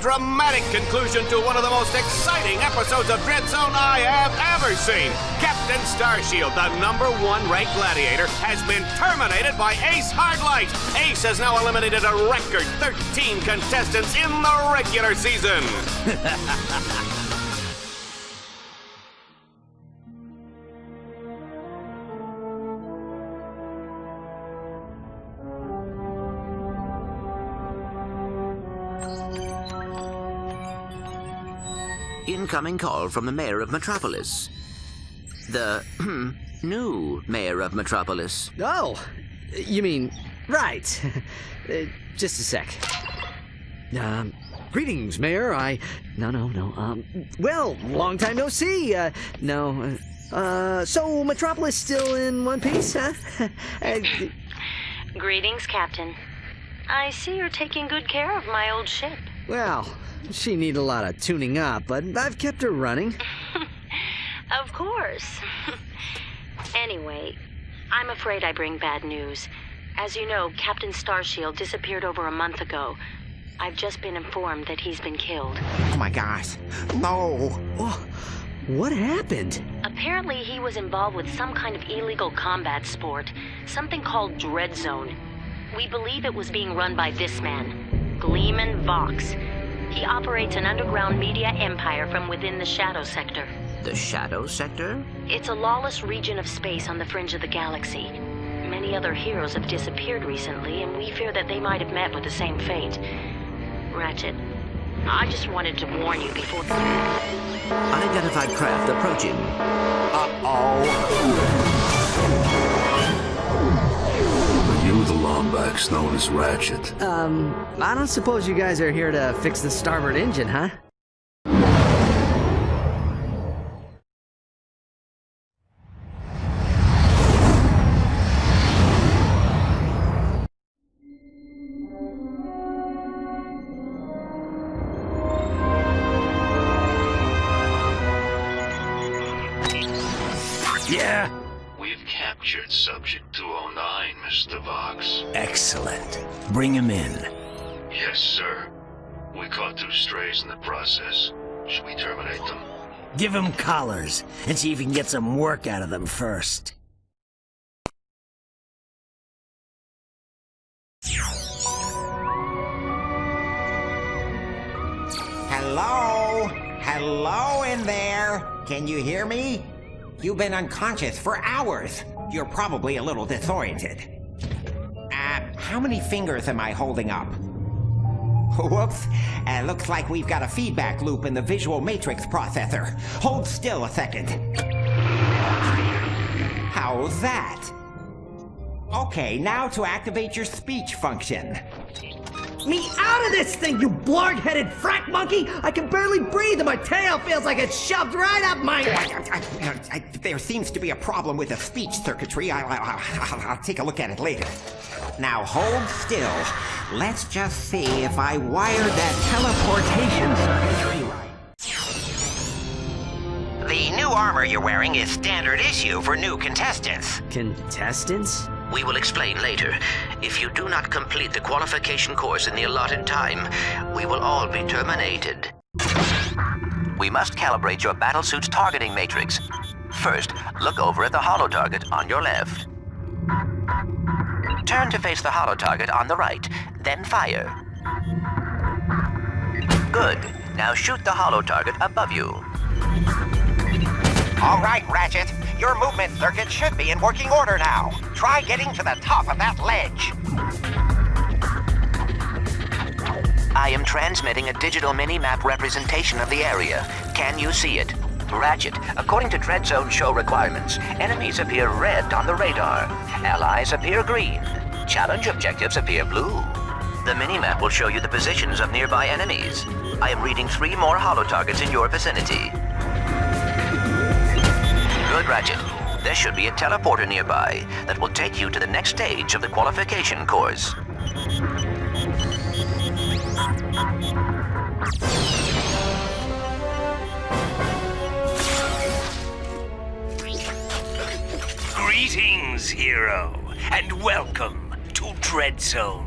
dramatic conclusion to one of the most exciting episodes of Dread Zone I have ever seen. Captain Starshield, the #1 ranked Gladiator, has been terminated by Ace Hardlight. Ace has now eliminated a record 13 contestants in the regular season. Incoming call from the mayor of Metropolis. The new mayor of Metropolis. Oh, you mean, right. Just a sec. Greetings, Mayor. No. Well, long time no see. No. So Metropolis still in one piece, huh? Greetings, Captain. I see you're taking good care of my old ship. Well, she needs a lot of tuning up, but I've kept her running. Of course. Anyway, I'm afraid I bring bad news. As you know, Captain Starshield disappeared over a month ago. I've just been informed that he's been killed. Oh my gosh. No. Oh, what happened? Apparently he was involved with some kind of illegal combat sport, something called Dread Zone. We believe it was being run by this man, Gleeman Vox. He operates an underground media empire from within the Shadow Sector. The Shadow Sector? It's a lawless region of space on the fringe of the galaxy. Many other heroes have disappeared recently, and we fear that they might have met with the same fate. Ratchet, I just wanted to warn you before... Unidentified craft approaching. You the Lombacks known as Ratchet. I don't suppose you guys are here to fix the starboard engine, huh? Yeah? We've captured Subject 209, Mr. Vox. Excellent. Bring him in. Yes, sir. We caught 2 strays in the process. Should we terminate them? Give him collars and see if you can get some work out of them first. Hello? Hello in there? Can you hear me? You've been unconscious for hours. You're probably a little disoriented. How many fingers am I holding up? Whoops. Looks like we've got a feedback loop in the visual matrix processor. Hold still a second. How's that? Okay, now to activate your speech function. Me out of this thing, you blarg-headed frack monkey! I can barely breathe and my tail feels like it's shoved right up my... There seems to be a problem with the speech circuitry. I'll take a look at it later. Now hold still. Let's just see if I wired that teleportation circuitry right. The new armor you're wearing is standard issue for new contestants. Contestants? We will explain later. If you do not complete the qualification course in the allotted time, we will all be terminated. We must calibrate your battlesuit's targeting matrix. First, look over at the holo target on your left. Turn to face the holo target on the right, then fire. Good. Now shoot the holo target above you. All right, Ratchet. Your movement circuit should be in working order now. Try getting to the top of that ledge. I am transmitting a digital mini-map representation of the area. Can you see it? Ratchet, according to Dread Zone show requirements, enemies appear red on the radar. Allies appear green. Challenge objectives appear blue. The mini-map will show you the positions of nearby enemies. I am reading 3 more holo targets in your vicinity. Good, Ratchet. There should be a teleporter nearby that will take you to the next stage of the qualification course. Greetings, hero, and welcome to Dread Zone.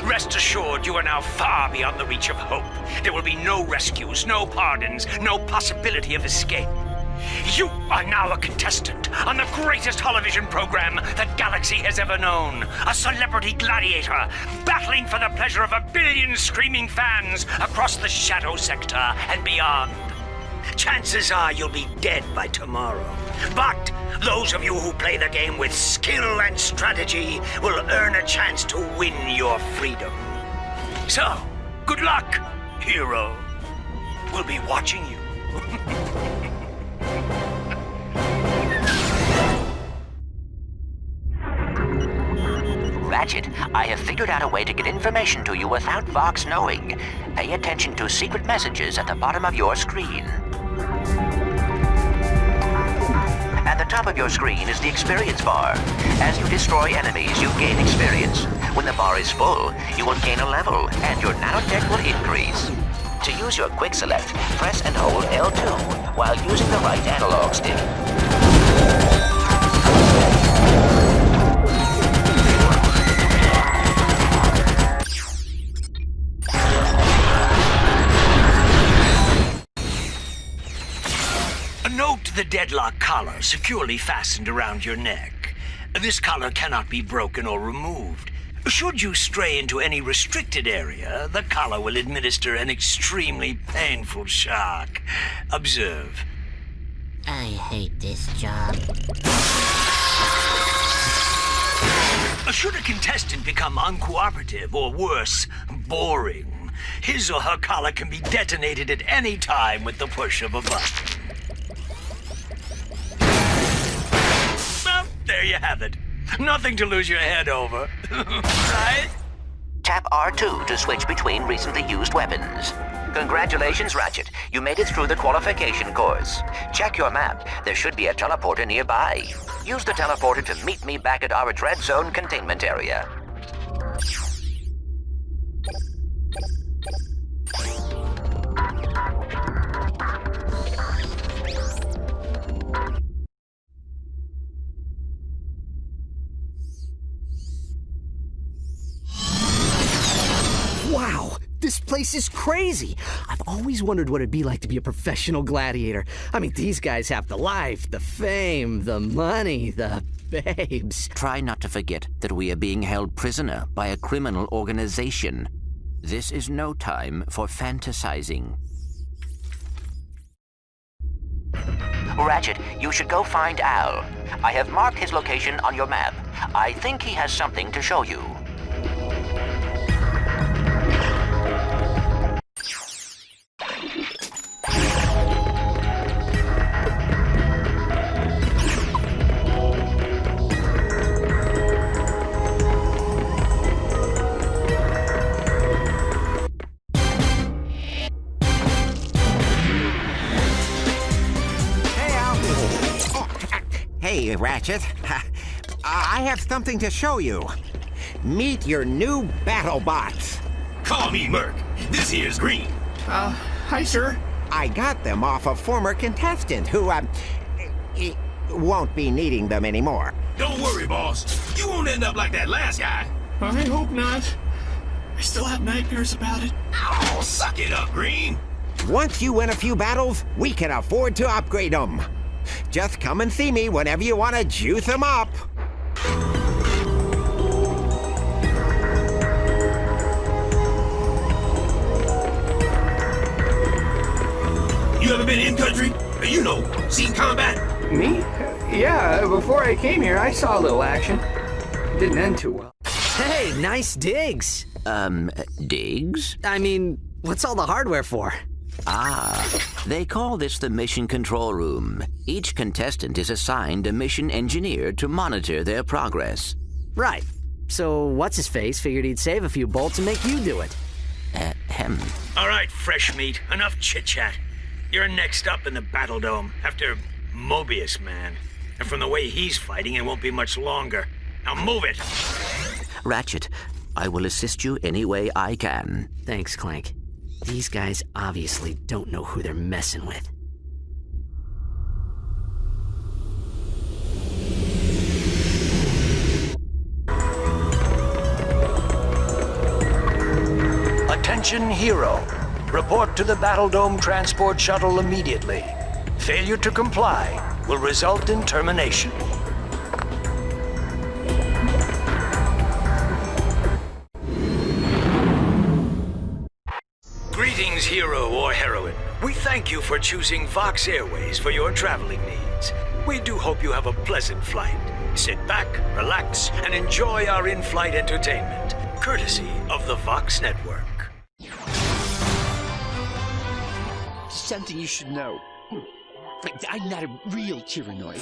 Rest assured, you are now far beyond the reach of hope. There will be no rescues, no pardons, no possibility of escape. You are now a contestant on the greatest television program the galaxy has ever known. A celebrity gladiator, battling for the pleasure of 1 billion screaming fans across the Shadow Sector and beyond. Chances are you'll be dead by tomorrow. But those of you who play the game with skill and strategy will earn a chance to win your freedom. So, good luck, hero. We'll be watching you. Ratchet, I have figured out a way to get information to you without Vox knowing. Pay attention to secret messages at the bottom of your screen. At the top of your screen is the experience bar. As you destroy enemies, you gain experience. When the bar is full, you will gain a level, and your nanotech will increase. To use your quick select, press and hold L2 while using the right analog stick. Note the deadlock collar securely fastened around your neck. This collar cannot be broken or removed. Should you stray into any restricted area, the collar will administer an extremely painful shock. Observe. I hate this job. Should a contestant become uncooperative or worse, boring, his or her collar can be detonated at any time with the push of a button. Well, there you have it. Nothing to lose your head over, right? Tap R2 to switch between recently used weapons. Congratulations, Ratchet. You made it through the qualification course. Check your map. There should be a teleporter nearby. Use the teleporter to meet me back at our Dread Zone containment area. Wow, this place is crazy. I've always wondered what it'd be like to be a professional gladiator. I mean, these guys have the life, the fame, the money, the babes. Try not to forget that we are being held prisoner by a criminal organization. This is no time for fantasizing. Ratchet, you should go find Al. I have marked his location on your map. I think he has something to show you. Hey, Ratchet. I have something to show you. Meet your new battle bots. Call me Merc. This here's Green. Hi, sir. I got them off a former contestant who, won't be needing them anymore. Don't worry, boss. You won't end up like that last guy. I hope not. I still have nightmares about it. Oh, suck it up, Green. Once you win a few battles, we can afford to upgrade them. Just come and see me whenever you want to juice them up. You ever been in country? You know, seen combat? Me? Yeah, before I came here, I saw a little action. Didn't end too well. Hey, nice digs. Digs? I mean, what's all the hardware for? They call this the mission control room. Each contestant is assigned a mission engineer to monitor their progress. Right. So what's-his-face figured he'd save a few bolts and make you do it. All right, fresh meat. Enough chit-chat. You're next up in the Battle Dome, after Mobius Man. And from the way he's fighting, it won't be much longer. Now move it! Ratchet, I will assist you any way I can. Thanks, Clank. These guys obviously don't know who they're messing with. Attention, Hero. Report to the Battle Dome Transport Shuttle immediately. Failure to comply will result in termination. Greetings, hero or heroine. We thank you for choosing Vox Airways for your traveling needs. We do hope you have a pleasant flight. Sit back, relax, and enjoy our in-flight entertainment, courtesy of the Vox Network. Something you should know. I'm not a real tyrannoid.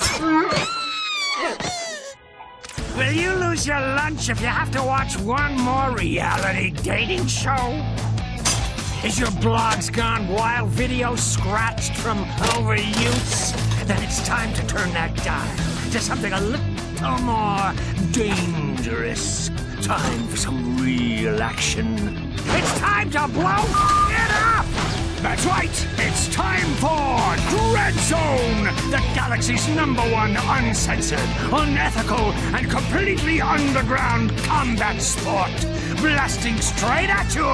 Will you lose your lunch if you have to watch one more reality dating show? Is your blogs gone wild, video scratched from overuse? Then it's time to turn that dial to something a little more dangerous. Time for some real action. It's time to blow it up! That's right, it's time for Dread Zone, the galaxy's #1 uncensored, unethical, and completely underground combat sport. Blasting straight at you,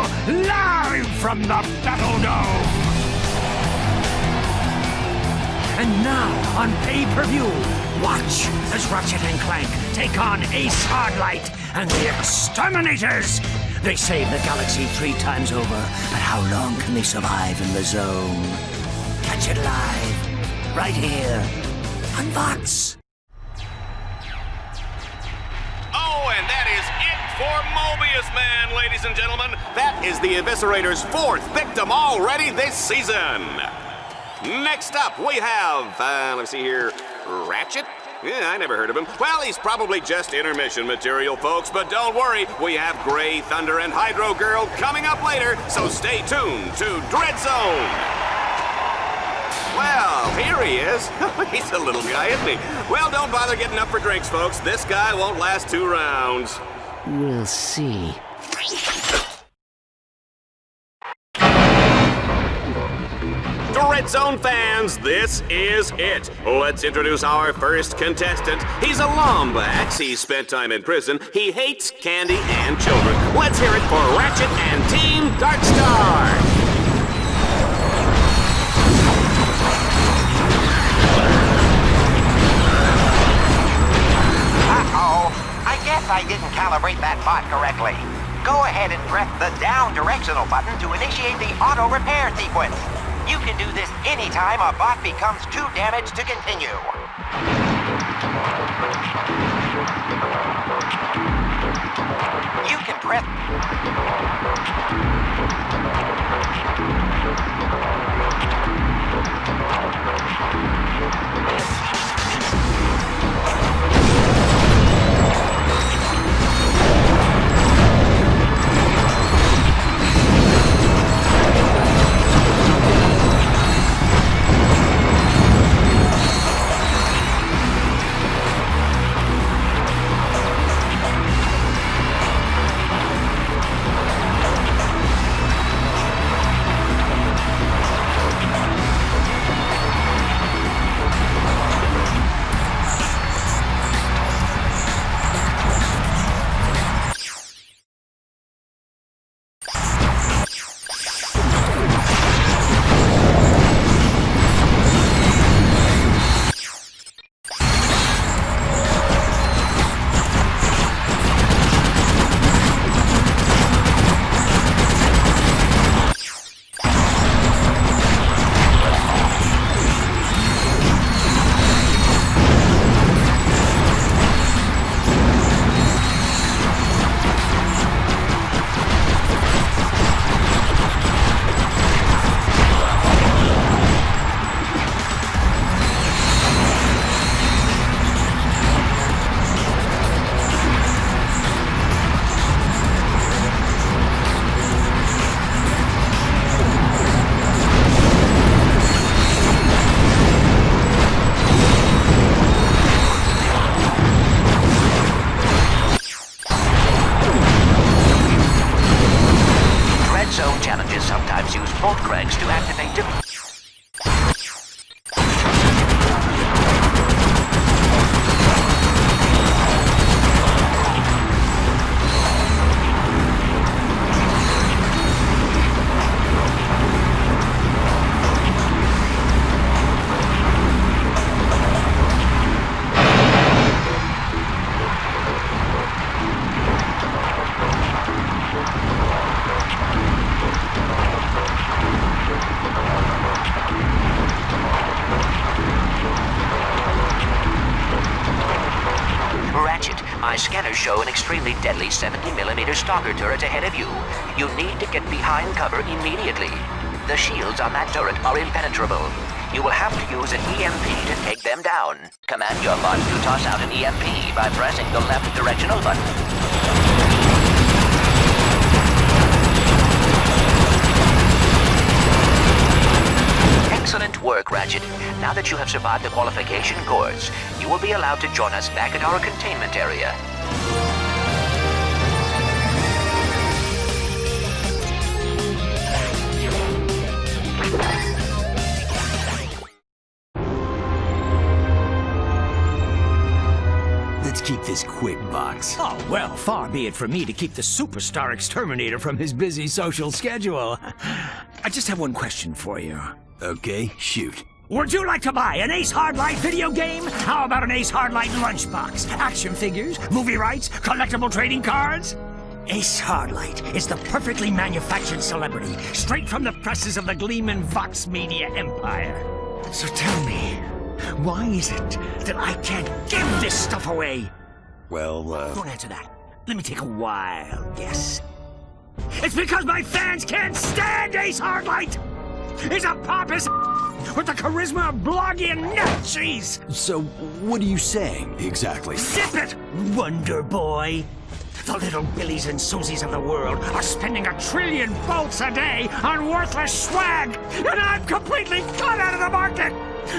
live from the Battle Dome. And now, on pay-per-view, watch as Ratchet and Clank take on Ace Hardlight and the Exterminators. They save the galaxy 3 times over, but how long can they survive in the zone? Catch it live, right here, on Vox. Oh, and that is it for Mobius Man, ladies and gentlemen. That is the Eviscerator's 4th victim already this season. Next up, we have, let's see here, Ratchet? Yeah, I never heard of him. Well, he's probably just intermission material, folks, but don't worry, we have Grey Thunder and Hydro Girl coming up later, so stay tuned to Dread Zone. Well, here he is. He's a little guy, isn't he? Well, don't bother getting up for drinks, folks. This guy won't last 2 rounds. We'll see. Dread Zone fans, this is it. Let's introduce our first contestant. He's a Lombax. He spent time in prison. He hates candy and children. Let's hear it for Ratchet and Team Darkstar. Uh-oh. I guess I didn't calibrate that bot correctly. Go ahead and press the down directional button to initiate the auto repair sequence. You can do this anytime a bot becomes too damaged to continue. You can press... show an extremely deadly 70mm stalker turret ahead of you. You need to get behind cover immediately. The shields on that turret are impenetrable. You will have to use an EMP to take them down. Command your bot to toss out an EMP by pressing the left directional button. Excellent work, Ratchet. Now that you have survived the qualification course, you will be allowed to join us back at our containment area. Let's keep this quick, Vox. Oh, well, far be it from me to keep the superstar exterminator from his busy social schedule. I just have one question for you. Okay, shoot. Would you like to buy an Ace Hardlight video game? How about an Ace Hardlight lunchbox? Action figures? Movie rights? Collectible trading cards? Ace Hardlight is the perfectly manufactured celebrity, straight from the presses of the Gleeman Vox media empire. So tell me, why is it that I can't give this stuff away? Well, Don't answer that. Let me take a wild guess. It's because my fans can't stand Ace Hardlight! He's a pompous with the charisma of blogging nut cheese! So, what are you saying, exactly? Zip it, Wonder Boy! The little Billies and Susies of the world are spending 1 trillion bolts a day on worthless swag, and I'm completely cut out of the market!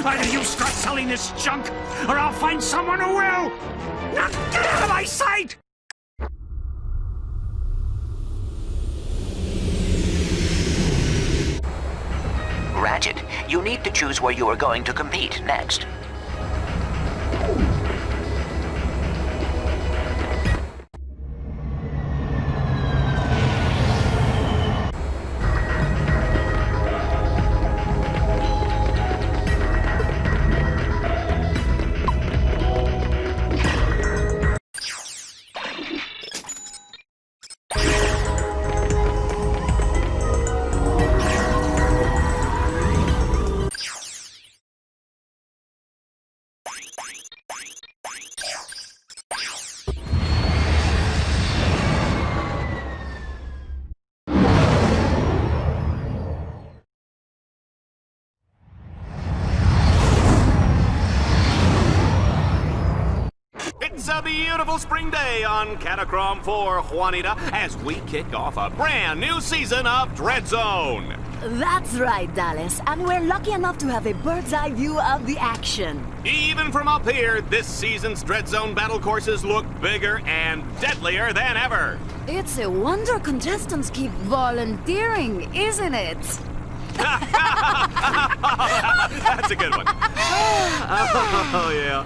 Either you start selling this junk, or I'll find someone who will! Now get out of my sight! Ratchet, you need to choose where you are going to compete next. It's a beautiful spring day on Catacrom 4, Juanita, as we kick off a brand new season of Dread Zone. That's right, Dallas, and we're lucky enough to have a bird's eye view of the action. Even from up here, this season's Dread Zone battle courses look bigger and deadlier than ever. It's a wonder contestants keep volunteering, isn't it? That's a good one. Oh, yeah.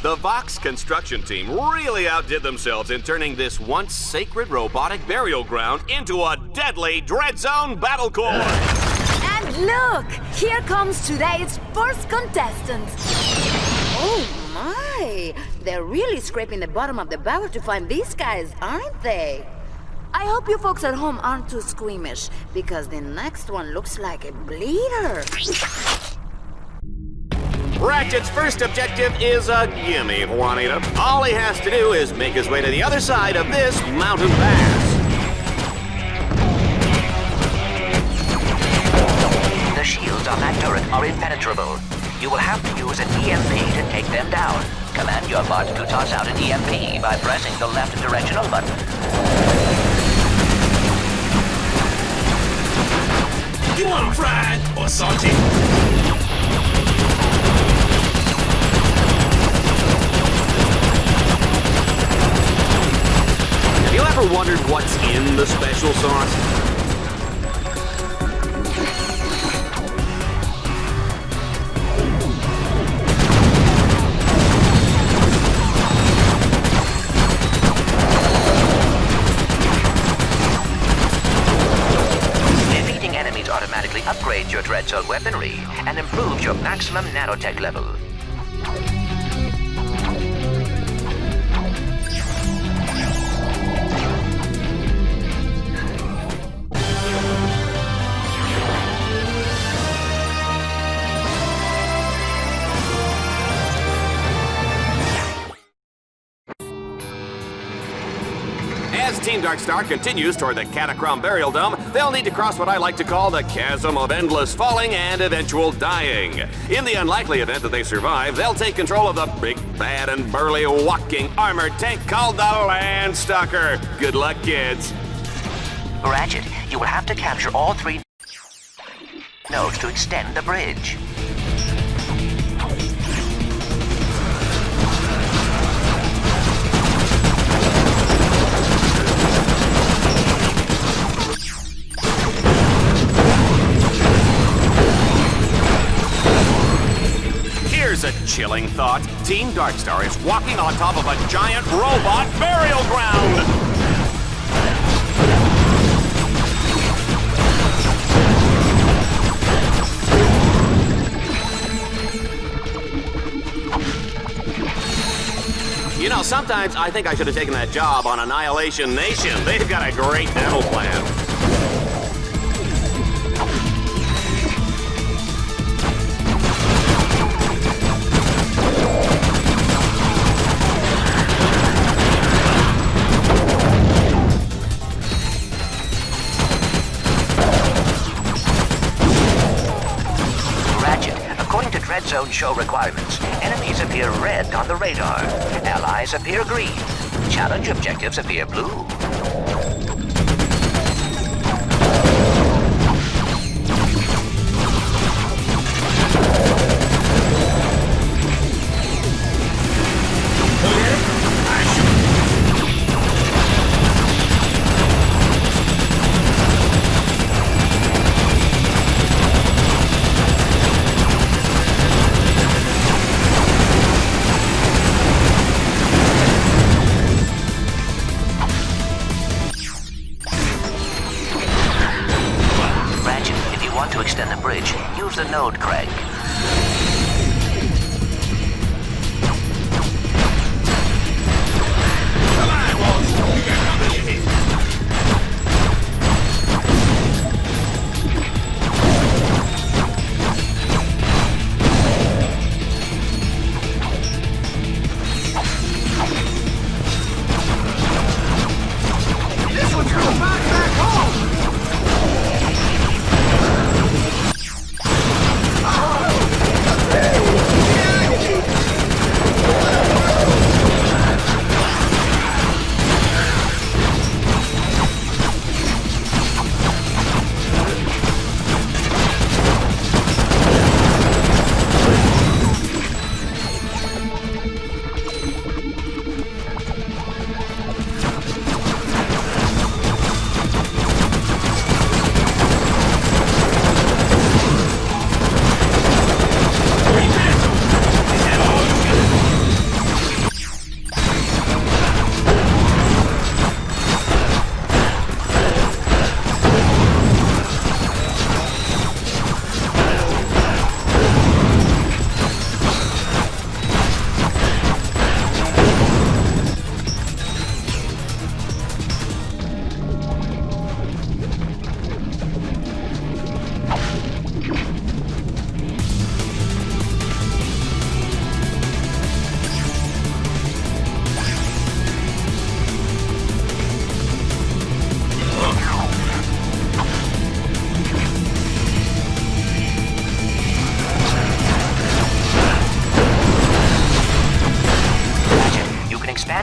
The Vox construction team really outdid themselves in turning this once sacred robotic burial ground into a deadly Dread Zone battle course. And look, here comes today's first contestant. Oh my, they're really scraping the bottom of the barrel to find these guys, aren't they? I hope you folks at home aren't too squeamish, because the next one looks like a bleeder. Ratchet's first objective is a gimme, Juanita. All he has to do is make his way to the other side of this mountain pass. The shields on that turret are impenetrable. You will have to use an EMP to take them down. Command your bot to toss out an EMP by pressing the left directional button. You want them fried or salty? Have you ever wondered what's in the special sauce? Defeating enemies automatically upgrades your Dread Zone weaponry and improves your maximum nanotech level. Darkstar continues toward the Catacrom Burial Dome, they'll need to cross what I like to call the chasm of endless falling and eventual dying. In the unlikely event that they survive, they'll take control of the big, bad, and burly walking armored tank called the Landstalker. Good luck, kids. Ratchet, you will have to capture all 3 nodes to extend the bridge. Here's a chilling thought. Team Darkstar is walking on top of a giant robot burial ground! You know, sometimes I think I should have taken that job on Annihilation Nation. They've got a great dental plan. Red Zone show requirements. Enemies appear red on the radar. Allies appear green. Challenge objectives appear blue. To extend the bridge, use the node, Craig. This one's real fast back home!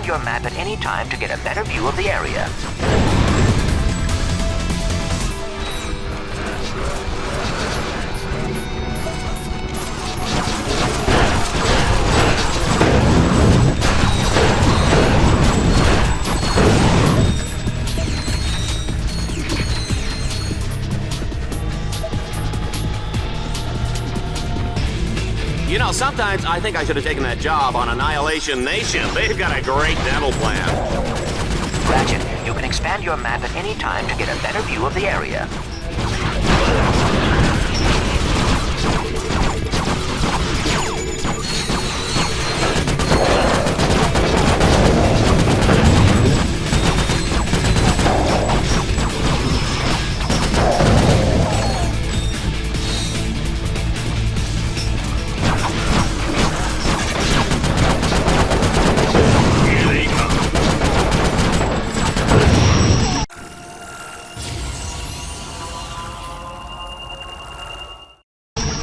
Your map at any time to get a better view of the area. You know, sometimes I think I should have taken that job on Annihilation Nation. They've got a great dental plan. Ratchet, you can expand your map at any time to get a better view of the area.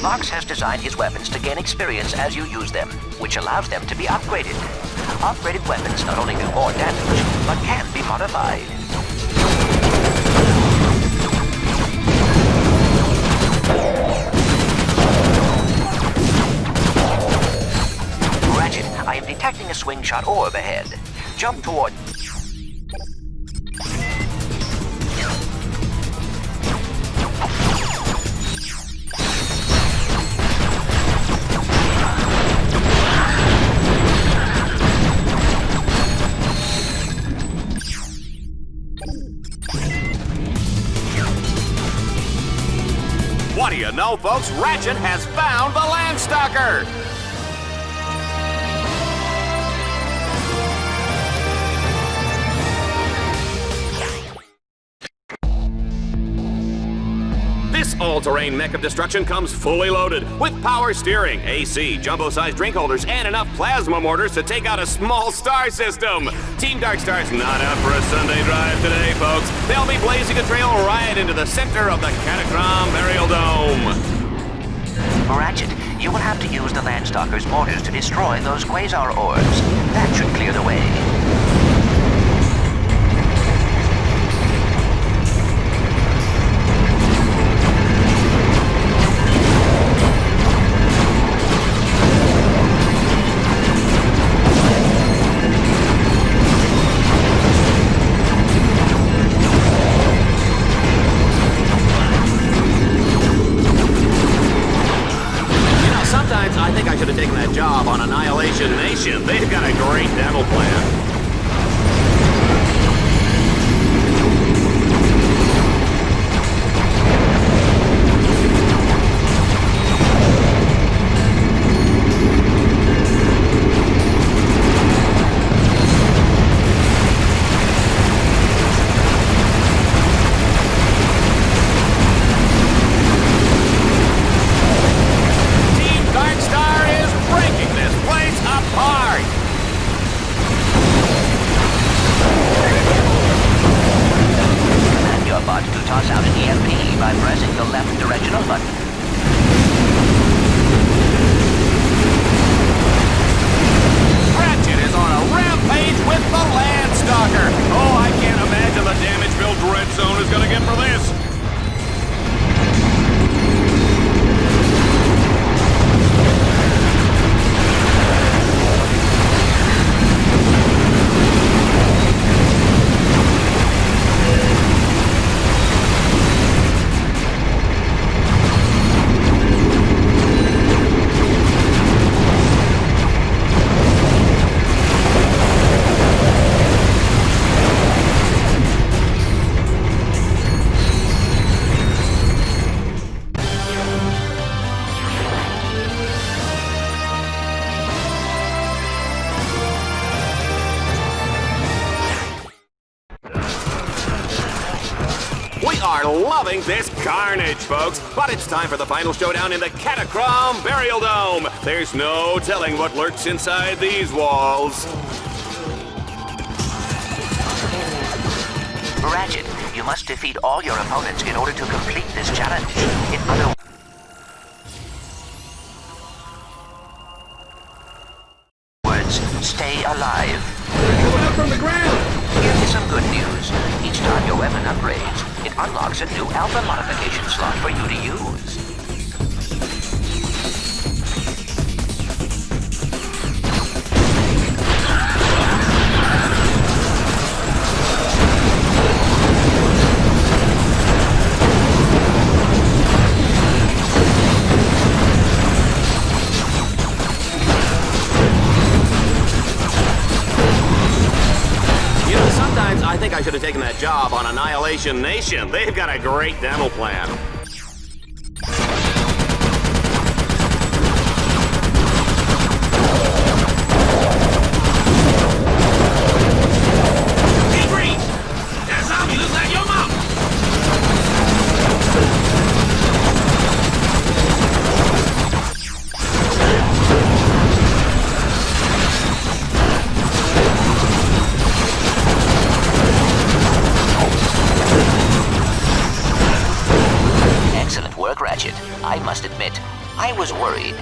Vox has designed his weapons to gain experience as you use them, which allows them to be upgraded. Upgraded weapons not only do more damage, but can be modified. Ratchet, I am detecting a swing shot orb ahead. Jump toward... What do you know, folks? Ratchet has found the Landstalker! This all-terrain mech of destruction comes fully loaded with power steering, AC, jumbo-sized drink holders, and enough plasma mortars to take out a small star system. Team Darkstar's not out for a Sunday drive today, folks. They'll be blazing a trail right into the center of the Catacomb Burial Dome. Ratchet, you will have to use the Landstalker's mortars to destroy those quasar orbs. That should clear the way. I think I should have taken that job on Annihilation Nation. They've got a great demo plan. Toss out an EMP by pressing the left directional button. Ratchet is on a rampage with the Landstalker! Oh, I can't imagine the damage Bill Dread Zone is gonna get for this! We are loving this carnage, folks, but it's time for the final showdown in the Catacomb Burial Dome. There's no telling what lurks inside these walls. Ratchet, you must defeat all your opponents in order to complete this challenge. In other words, stay alive. They're coming up from the ground! Here is some good news. Each time your weapon upgrades, it unlocks a new alpha modification slot for you to use. I think I should have taken that job on Annihilation Nation. They've got a great demo plan. Hey, Green! That zombie looks like your mama! Excellent work, Ratchet. I must admit, I was worried.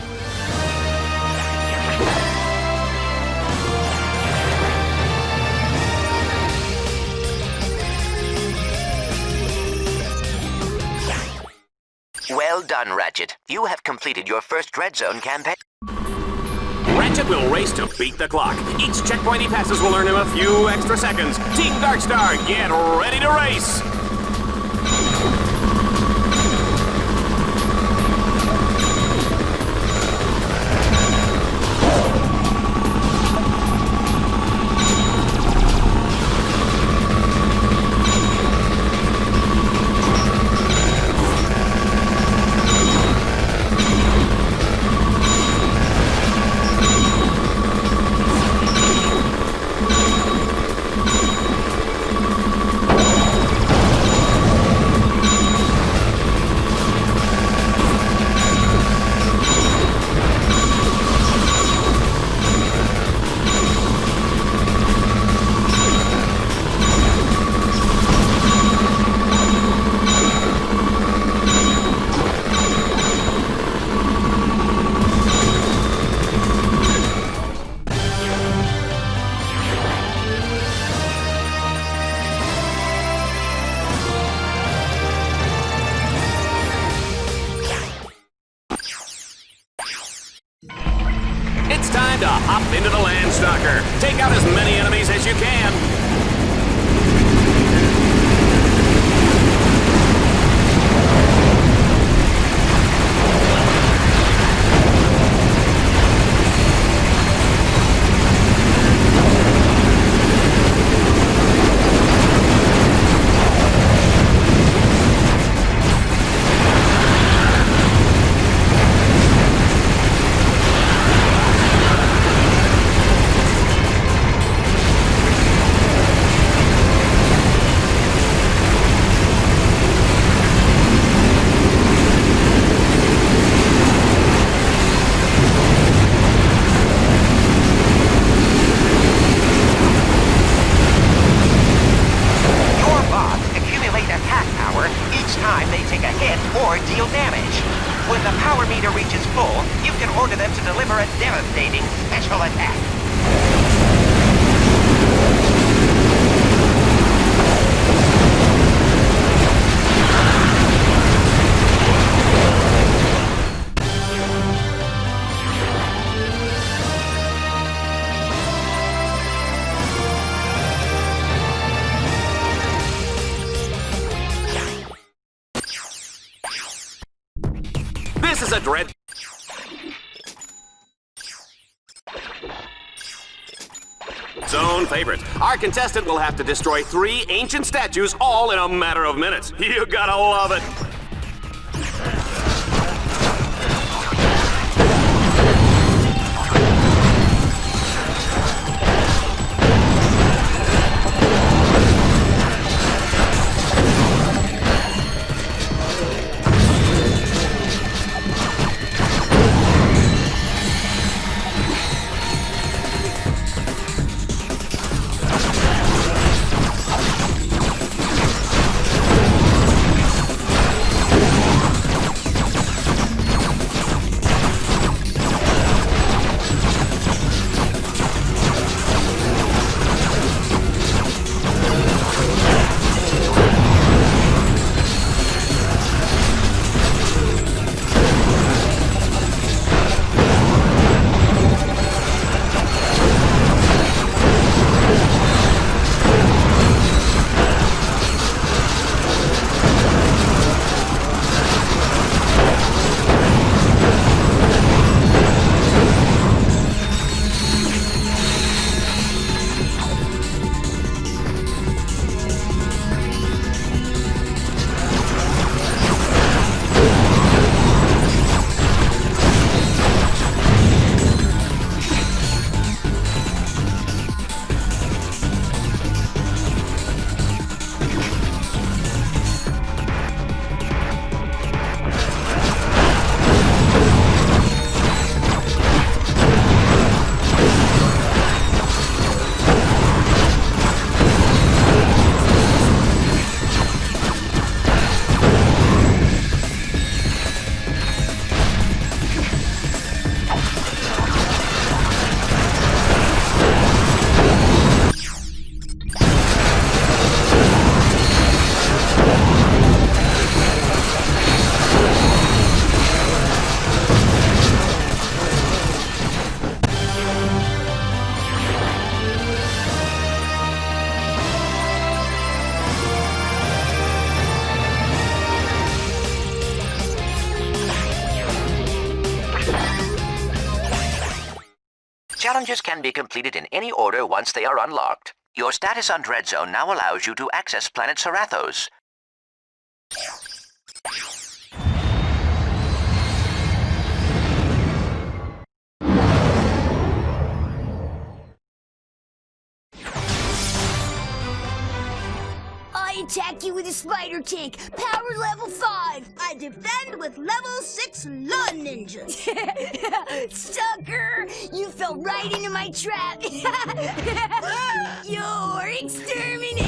Well done, Ratchet. You have completed your first Dread Zone campaign. Ratchet will race to beat the clock. Each checkpoint he passes will earn him a few extra seconds. Team Darkstar, get ready to race! It's time to hop into the Landstalker. Take out as many enemies as you can. When the power meter reaches full, you can order them to deliver a devastating special attack. This is a Dread Zone favorite. Our contestant will have to destroy 3 ancient statues all in a matter of minutes. You gotta love it. Challenges can be completed in any order once they are unlocked. Your status on Dread Zone now allows you to access planet Serathos. I attack you with a spider tank, power level 5. I defend with level 6 lawn ninja. Sucker! You fell right into my trap. You're exterminated.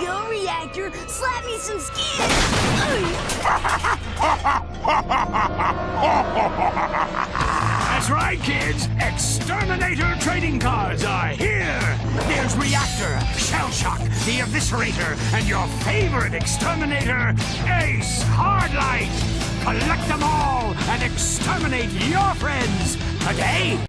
Go, reactor, slap me some skin. That's right, kids. Exterminator trading cards are here. There's Reactor, Shell Shock, the Eviscerator, and your favorite exterminator, Ace Hardlight. Collect them all and exterminate your friends today.